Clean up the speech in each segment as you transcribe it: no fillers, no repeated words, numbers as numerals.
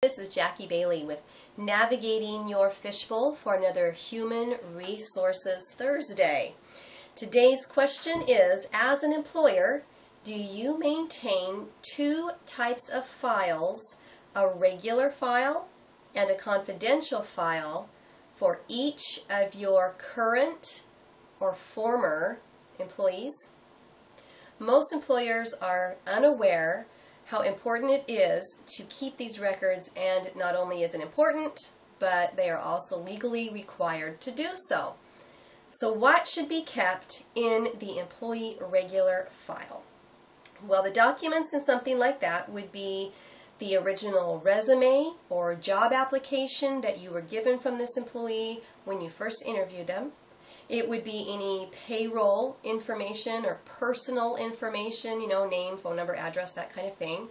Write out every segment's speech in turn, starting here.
This is Jackie Bailey with Navigating Your Fishbowl for another Human Resources Thursday. Today's question is, as an employer, do you maintain two types of files, a regular file and a confidential file, for each of your current or former employees? Most employers are unaware how important it is to keep these records, and not only is it important, but they are also legally required to do so. So what should be kept in the employee regular file? Well, the documents in something like that would be the original resume or job application that you were given from this employee when you first interviewed them. It would be any payroll information or personal information, name, phone number, address, that kind of thing.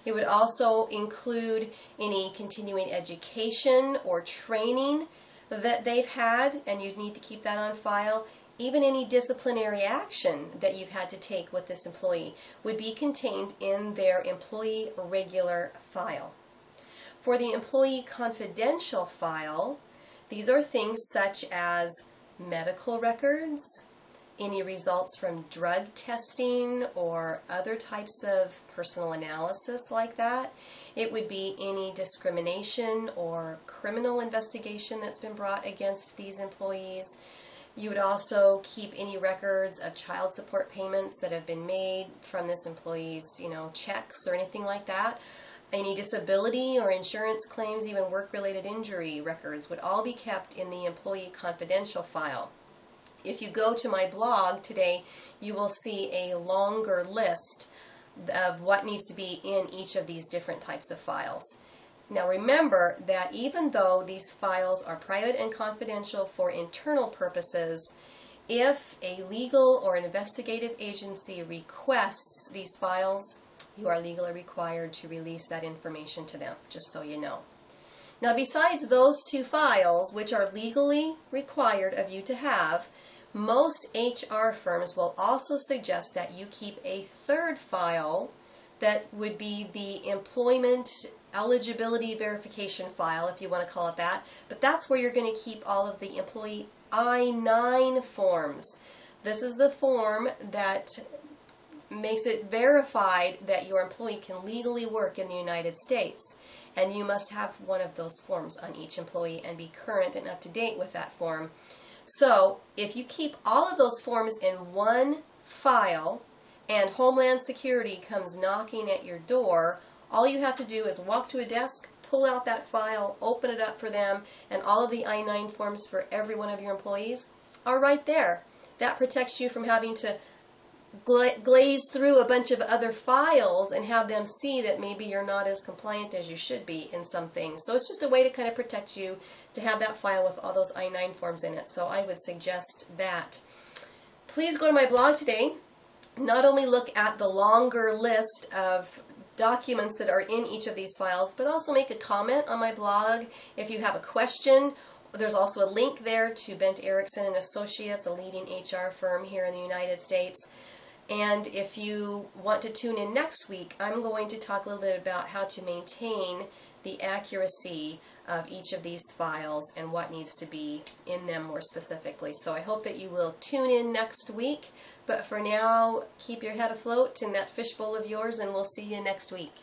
It would also include any continuing education or training that they've had, and you'd need to keep that on file. Even any disciplinary action that you've had to take with this employee would be contained in their employee regular file. For the employee confidential file, these are things such as medical records, any results from drug testing or other types of personal analysis like that. It would be any discrimination or criminal investigation that's been brought against these employees. You would also keep any records of child support payments that have been made from this employee's, checks or anything like that. Any disability or insurance claims, even work-related injury records would all be kept in the employee confidential file. If you go to my blog today, you will see a longer list of what needs to be in each of these different types of files. Now remember that even though these files are private and confidential for internal purposes, if a legal or an investigative agency requests these files, you are legally required to release that information to them, just so you know. Now, besides those two files, which are legally required of you to have, most HR firms will also suggest that you keep a third file that would be the employment eligibility verification file, if you want to call it that, but that's where you're going to keep all of the employee I-9 forms. This is the form that makes it verified that your employee can legally work in the United States, and you must have one of those forms on each employee and be current and up to date with that form. So if you keep all of those forms in one file and Homeland Security comes knocking at your door, all you have to do is walk to a desk, pull out that file, open it up for them, and all of the I-9 forms for every one of your employees are right there. That protects you from having to glaze through a bunch of other files and have them see that maybe you're not as compliant as you should be in some things. So it's just a way to kind of protect you to have that file with all those I-9 forms in it. So I would suggest that. Please go to my blog today. Not only look at the longer list of documents that are in each of these files, but also make a comment on my blog if you have a question. There's also a link there to Bent Erickson and Associates, a leading HR firm here in the United States. And if you want to tune in next week, I'm going to talk a little bit about how to maintain the accuracy of each of these files and what needs to be in them more specifically. So I hope that you will tune in next week. But for now, keep your head afloat in that fishbowl of yours, and we'll see you next week.